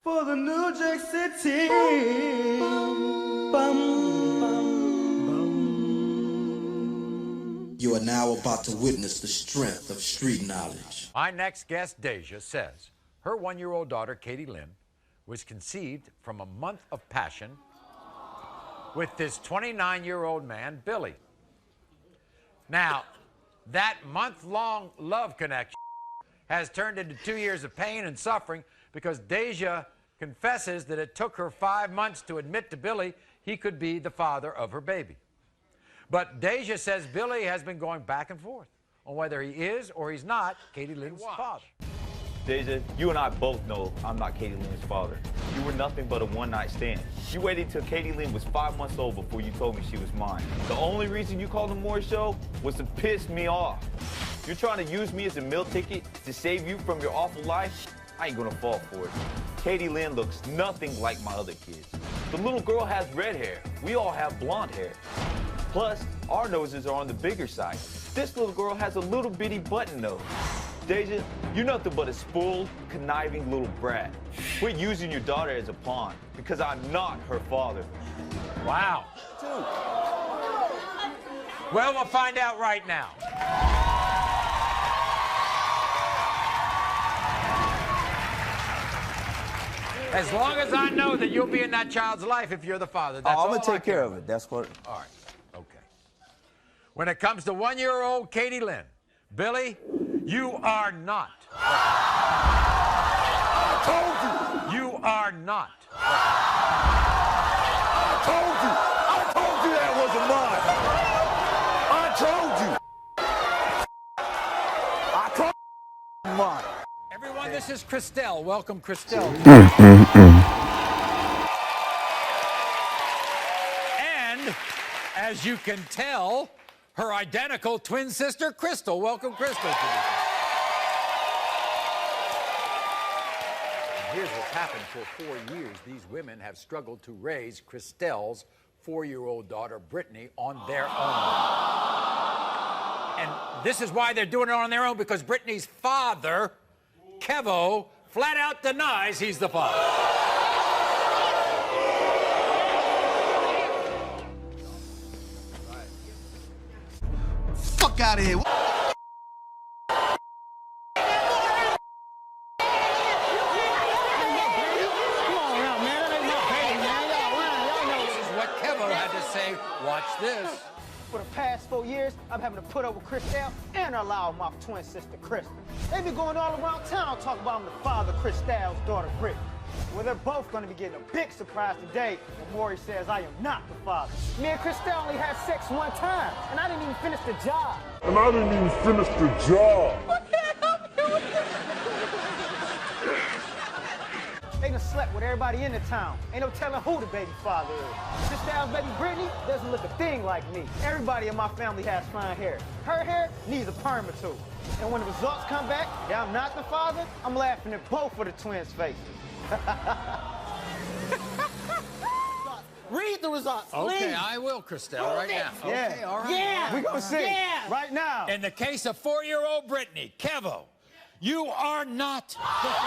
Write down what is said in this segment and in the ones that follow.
For the New Jack City. Bum, bum, bum. You are now about to witness the strength of street knowledge. My next guest, Deja, says her one-year-old daughter, Katie Lynn, was conceived from a month of passion with this 29-year-old man, Billy. Now, that month-long love connection has turned into 2 years of pain and suffering because Deja confesses that it took her 5 months to admit to Billy he could be the father of her baby. But Deja says Billy has been going back and forth on whether he is or he's not Katie Lynn's father. Deja, you and I both know I'm not Katie Lynn's father. You were nothing but a one-night stand. You waited till Katie Lynn was 5 months old before you told me she was mine. The only reason you called the Moore Show was to piss me off. You're trying to use me as a meal ticket to save you from your awful life? I ain't gonna fall for it. Katie Lynn looks nothing like my other kids. The little girl has red hair. We all have blonde hair. Plus, our noses are on the bigger side. This little girl has a little bitty button nose. Deja, you're nothing but a spoiled, conniving little brat. Quit using your daughter as a pawn, because I'm not her father. Wow. Well, we'll find out right now. As long as I know that you'll be in that child's life if you're the father. That's I'm all gonna take care of about. it. That's what. All right. Okay. When it comes to one-year-old Katie Lynn, Billy, you are not. I told you. You are not. I told you. I told you that wasn't mine. I told you. I told you mine. Everyone, this is Christelle. Welcome, Christelle. And as you can tell, her identical twin sister, Crystal. Welcome, Crystal. Here's what's happened for 4 years. These women have struggled to raise Christelle's 4-year-old daughter, Brittany, on their own. And this is why they're doing it on their own, because Brittany's father, Kevo, flat out denies he's the father. Fuck out of here. This is what Kevo had to say. Watch this. For the past 4 years, I'm having to put up with Christelle and her loudmouth twin sister, Crystal. They be going all around town talking about I'm the father of Christelle's daughter, Brittany. Well, they're both going to be getting a big surprise today when Maury says I am not the father. Me and Christelle only had sex one time, and I didn't even finish the job. They done slept with everybody in the town. Ain't no telling who the baby father is. Christelle's baby Brittany doesn't look a thing like me. Everybody in my family has fine hair. Her hair needs a perm or two. And when the results come back that I'm not the father, I'm laughing at both of the twins' faces. Read the results, Okay, please. I will, Christelle, right now. Yeah. Okay, all right. Yeah. We're gonna see right now. In the case of 4-year-old Brittany, Kevo, you are not the father.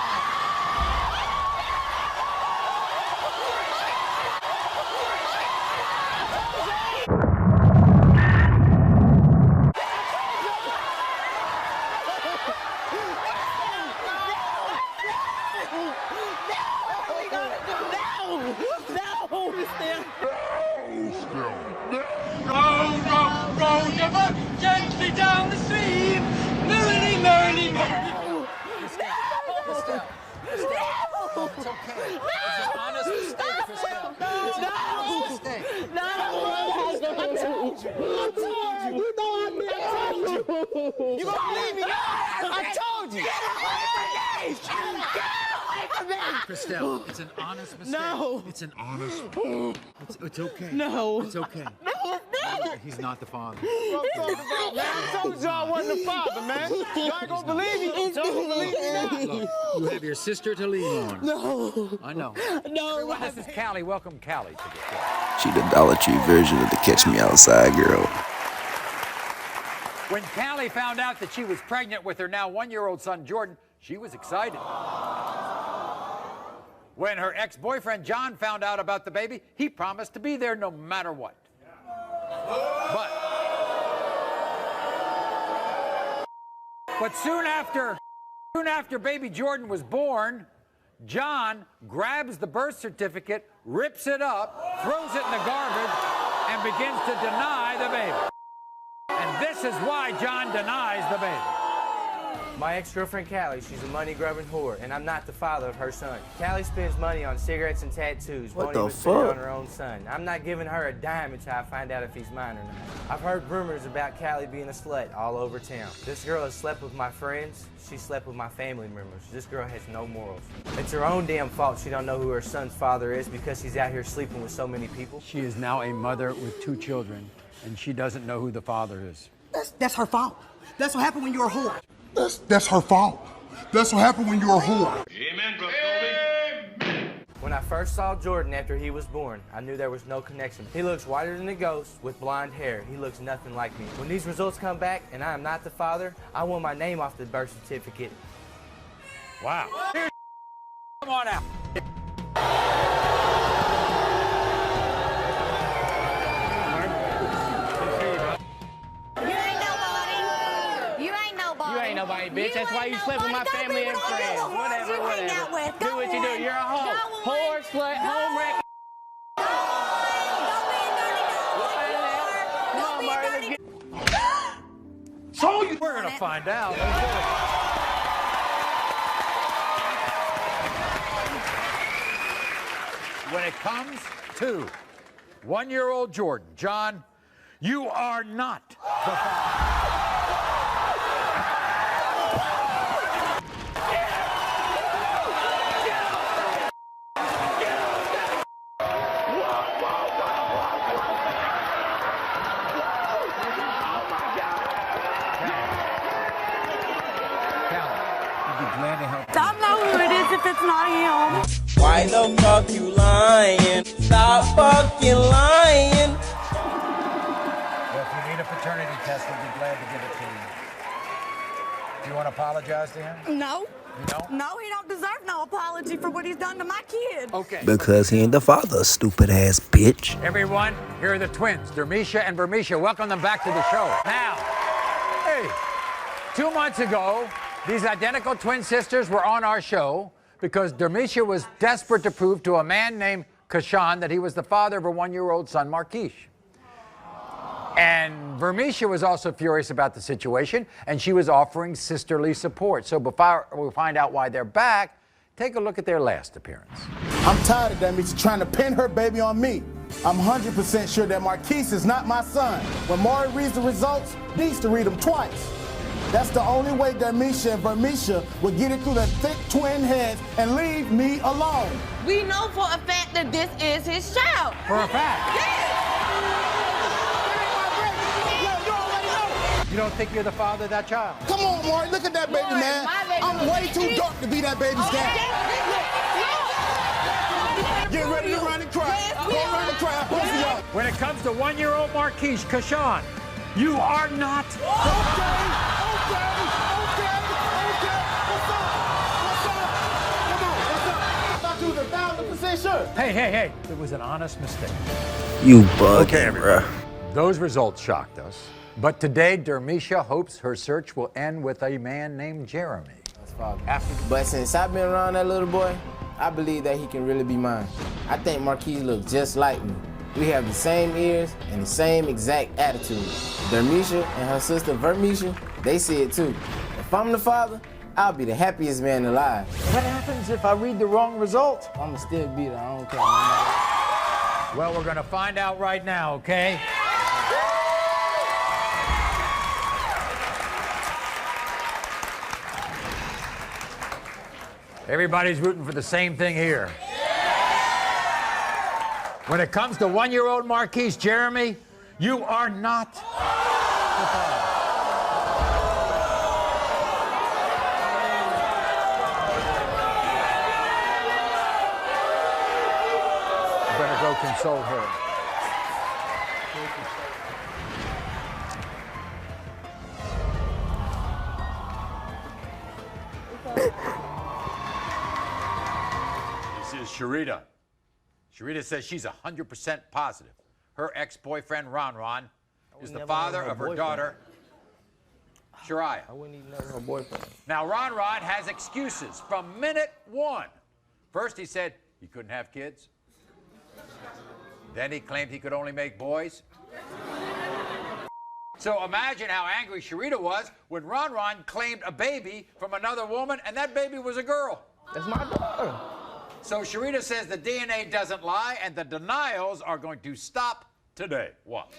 Gently down the stream, merrily, merrily, merrily. Christelle, it's okay. It's an honest mistake, Christelle. It's an honest mistake. You gonna believe me? I told you. Christelle, it's an honest mistake. No. It's an honest. It's okay. No. It's okay. He's not the father. What I'm talking about, man. I told y'all I wasn't the father, man. Y'all ain't gonna believe me. Y'all gonna believe me now. Look, you have your sister to lean on. No. I know. No. Well, this is Callie. Welcome, Callie, to the show. She the Dollar Tree version of the Catch Me Outside girl. When Callie found out that she was pregnant with her now 1-year-old son, Jordan, she was excited. When her ex-boyfriend John found out about the baby, he promised to be there no matter what. But soon after baby Jordan was born, John grabs the birth certificate, rips it up, throws it in the garbage, and begins to deny the baby. And this is why John denies the baby. My ex-girlfriend, Callie, she's a money-grubbing whore, and I'm not the father of her son. Callie spends money on cigarettes and tattoos, won't even spend it on her own son. I'm not giving her a dime until I find out if he's mine or not. I've heard rumors about Callie being a slut all over town. This girl has slept with my friends. She slept with my family members. This girl has no morals. It's her own damn fault she don't know who her son's father is because she's out here sleeping with so many people. She is now a mother with 2 children, and she doesn't know who the father is. That's her fault. That's what happened when you're a whore. That's her fault. That's what happened when you're a whore. Amen, brother Amen. When I first saw Jordan after he was born, I knew there was no connection. He looks whiter than a ghost with blonde hair. He looks nothing like me. When these results come back and I am not the father, I want my name off the birth certificate. Wow. Come on out. You ain't nobody, bitch. That's why you slept with my family and friends. Whatever. Do what you do. You're a hoe. Whore, slut, home wreck. Come on, Marty. So we're gonna find out. When it comes to 1-year-old Jordan, John, you are not the father. Don't know who it is if it's not him. Why the fuck you lying? Stop fucking lying. Well, if you need a paternity test, we'd be glad to give it to you. Do you want to apologize to him? No. You don't? No, he don't deserve no apology for what he's done to my kid. Okay. Because he ain't the father, stupid ass bitch. Everyone, here are the twins, Dermisha and Vermisha. Welcome them back to the show. Now, hey, 2 months ago, these identical twin sisters were on our show because Dermisha was desperate to prove to a man named Kashan that he was the father of her 1-year-old son, Marquise. And Vermisha was also furious about the situation, and she was offering sisterly support. So before we find out why they're back, take a look at their last appearance. I'm tired of Dermisha trying to pin her baby on me. I'm 100% sure that Marquise is not my son. When Maury reads the results, he needs to read them twice. That's the only way Dermisha and Vermisha will get it through their thick twin heads and leave me alone. We know for a fact that this is his child. For a fact? Yes. You don't think you're the father of that child? Come on, Maury, look at that baby, man. I'm way too dark to be that baby's dad. Get ready to run and cry. Go run and cry, both of y'all. When it comes to 1-year-old Marquise, Kashan, you are not. Sure. Hey, it was an honest mistake. You bugging, bruh. Those results shocked us. But today, Dermisha hopes her search will end with a man named Jeremy. But since I've been around that little boy, I believe that he can really be mine. I think Marquise looks just like me. We have the same ears and the same exact attitude. Dermisha and her sister Vermisha, they see it too. If I'm the father, I'll be the happiest man alive. What happens if I read the wrong result? I'ma still beat her, I don't care. Man. Well, we're gonna find out right now, okay? Everybody's rooting for the same thing here. When it comes to 1-year-old Marquise, Jeremy, you are not the father. Better go console her. This is is Sharita. Sharita says she's 100% positive. Her ex-boyfriend, Ron, is the father of her daughter, Sharita. I wouldn't even know her boyfriend. Now, Ron has excuses from minute one. First, he said he couldn't have kids. Then he claimed he could only make boys. So imagine how angry Sharita was when Ron claimed a baby from another woman, and that baby was a girl. That's my daughter. So Sharita says the DNA doesn't lie, and the denials are going to stop today. Watch.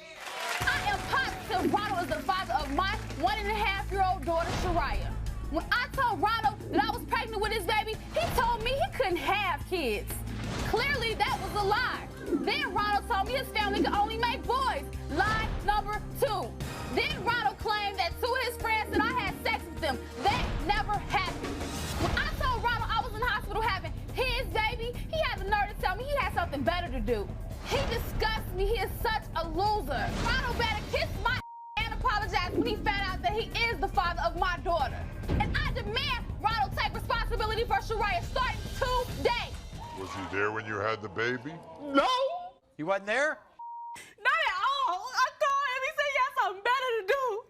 I am positive Ronald is the father of my 1.5-year-old daughter, Sharita. When I told Ronald that I was pregnant with his baby, he told me he couldn't have kids. Clearly, that was a lie. Then Ronald told me his family could only make boys. Lie number 2. Then Ronald claimed that 2 of his friends said I had sex with them. That never happened. When I told Ronald I was in the hospital having his baby, he had the nerve to tell me he had something better to do. He disgusts me. He is such a loser. Ronald better kiss my and apologize when he found out that he is the father of my daughter. And I demand Ronald take responsibility for Sharita starting today. Was he there when you had the baby? No. He wasn't there? Not at all. I told him. He said he had something better to do.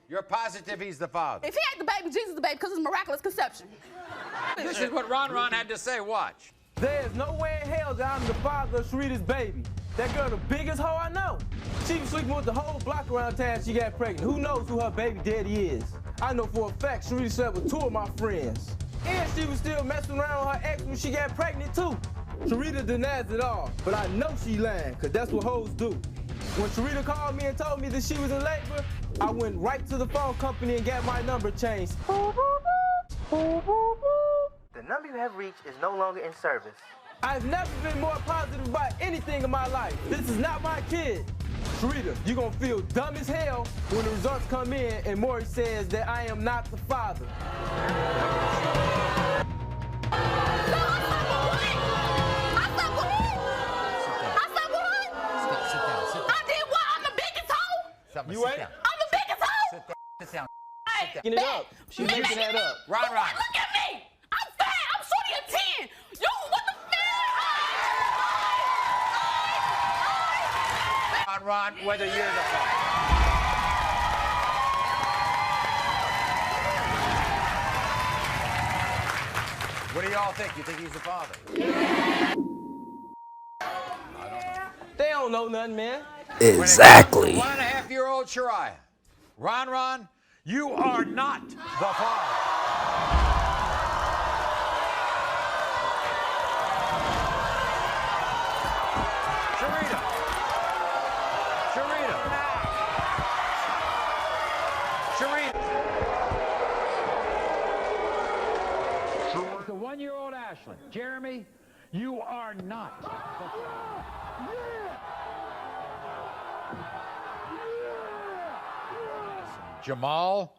You're positive he's the father? If he had the baby, Jesus the baby, because it's miraculous conception. This is what Ron had to say. Watch. There's no way in hell that I'm the father of Sharita's baby. That girl the biggest hoe I know. She was sleeping with the whole block around town she got pregnant. Who knows who her baby daddy is? I know for a fact Sharita slept with 2 of my friends. And she was still messing around with her ex when she got pregnant too. Sharita denies it all, but I know she lying, because that's what hoes do. When Sharita called me and told me that she was in labor, I went right to the phone company and got my number changed. The number you have reached is no longer in service. I've never been more positive about anything in my life. This is not my kid. Sharita, you're gonna feel dumb as hell when the results come in and Maury says that I am not the father. You ain't? I'm the biggest hoe! Sit down. Get it up. She's making that up. Ron. Look at me! I'm fat! I'm shorty of 10! Yo, what the fuck? Ron, whether you're the father. What do y'all think? You think he's the father? They don't know nothing, man. Exactly. 1.5-year-old Sharita. Ron, you are not the father. Sharita. The 1-year-old Ashlyn. Jeremy, you are not the father. Jamal,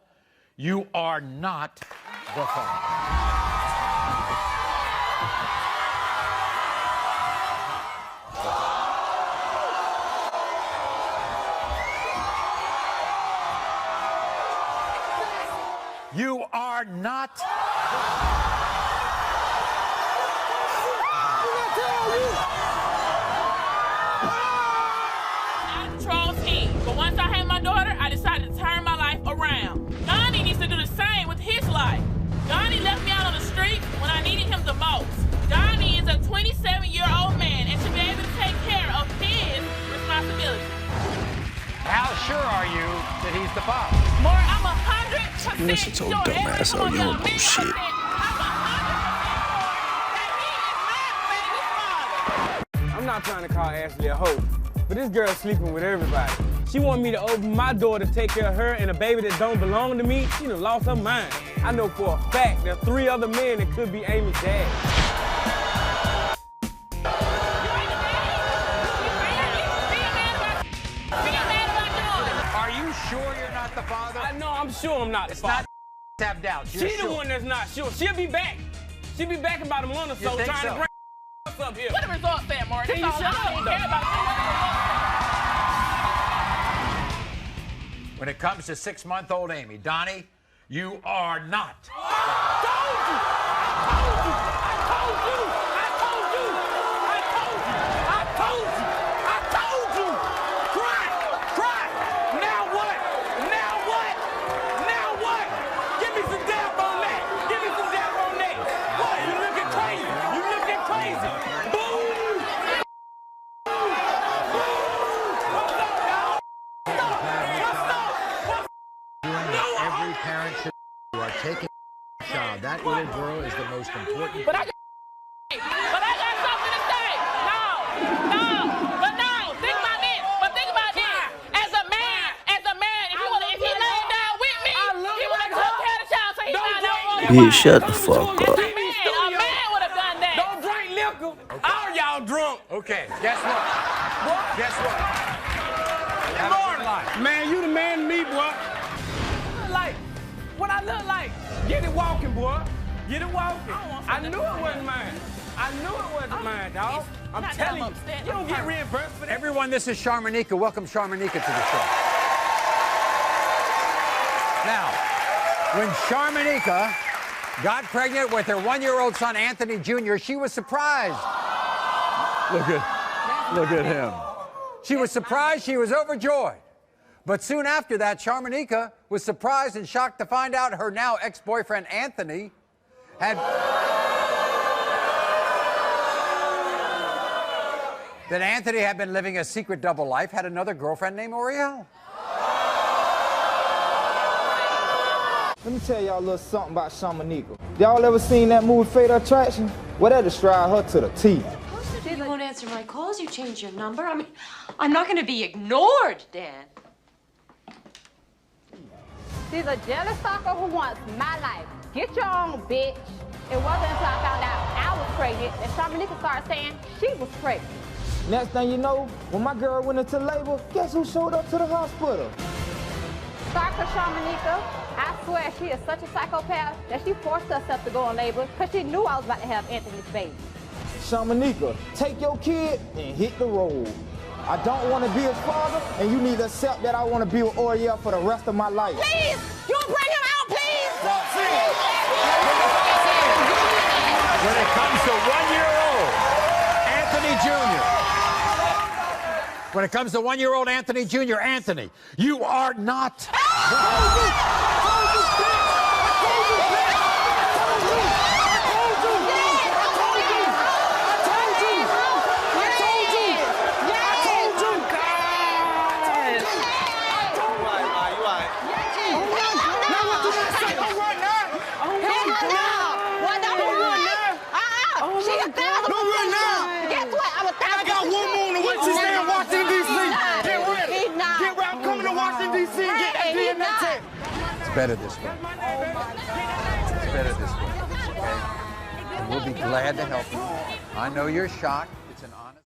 you are not the father. You are not. Control team. But once I had my daughter, I decided to turn my life around. Donnie needs to do the same with his life. Donnie left me out on the street when I needed him the most. Donnie is a 27-year-old man and should be able to take care of his responsibilities. How sure are you that he's the father? More, I'm 100% Listen to sure. your dumb ass out. You don't know shit. I'm not trying to call Ashley a hoe, but this girl's sleeping with everybody. She want me to open my door to take care of her and a baby that don't belong to me. She done lost her mind. I know for a fact there are 3 other men that could be Amy's dad. Are you sure you're not the father? I know, I'm sure I'm not the father. Not have doubts. She's the one that's not sure. She'll be back. She'll be back in about a month or so trying to bring us up here. What the results say, Mark? Can you shut up, When it comes to 6-month-old Amy, Donnie, you are not. I told you! parent should. You are taking a child. That little girl is the most important. But I got something to say. No. Think about this. But think about this. As a man, if he laid down with me, he would have took care of the child so he found out. Bitch, shut the fuck up. A man would have done that. Don't drink liquor. All y'all drunk. Okay, guess what? Guess what? Good morning. Man, you the man to me, boy. What I look like? Get it walking, boy. Get it walking. I knew it wasn't mine. I knew it wasn't mine, dog. I'm telling you, you don't get reimbursed for that. Everyone, this is Sharmanika. Welcome Sharmanika to the show. Now, when Sharmanika got pregnant with her 1-year-old son, Anthony Jr., she was surprised. Look at him. She was surprised. She was overjoyed. But soon after that, Sharmanika was surprised and shocked to find out her now ex-boyfriend, Anthony, that Anthony had been living a secret double life, had another girlfriend named Oriel. Let me tell y'all a little something about Sharmanika. Y'all ever seen that movie Fatal Attraction? Well, that described her to the T. You won't answer my calls. You changed your number. I mean, I'm not going to be ignored, Dan. She's a jealous stalker who wants my life. Get your own, bitch. It wasn't until I found out I was pregnant that Sharmanika started saying she was pregnant. Next thing you know, when my girl went into labor, guess who showed up to the hospital? Stalker Sharmanika, I swear she is such a psychopath that she forced herself to go in labor because she knew I was about to have Anthony's baby. Sharmanika, take your kid and hit the road. I don't want to be his father, and you need to accept that I want to be with Oriel for the rest of my life. Please! You bring him out, please! When it comes to 1-year-old Anthony Jr. When it comes to 1-year-old Anthony Jr., Anthony, you are not. It's better this way. It's better this way, okay? And we'll be glad to help you. I know you're shocked.